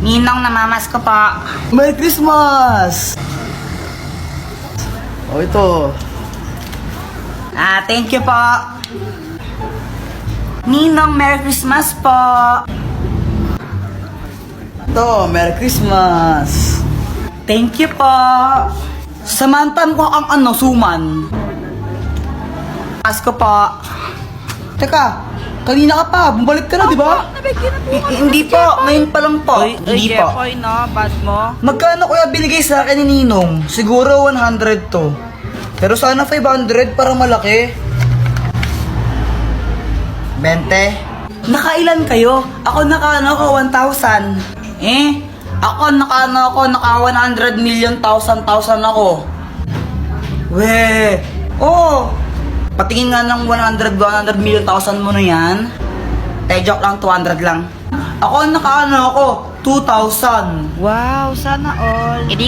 Ninong, namamas ko po. Merry Christmas! O ito. Thank you po. Ninong, Merry Christmas po. Ito, Merry Christmas! Thank you po. Samantan ko ang suman. Pasko po. Teka, kanina ka pa, bumalik ka na, di ba? Hindi po, ngayon pa lang po. Hindi po. Jepoy, no? Bad mo. Magkano kuya binigay sa akin ni Ninong? Siguro 100 to. Pero sana 500 para malaki. 20. Nakailan kayo? Ako naka 1,000. Ako naka 100 million thousand ako. We, Oh, patingin nga ng 100 million thousand mo na yan. Joke lang, 200 lang. Ako naka 2,000. Wow, sana all. Hindi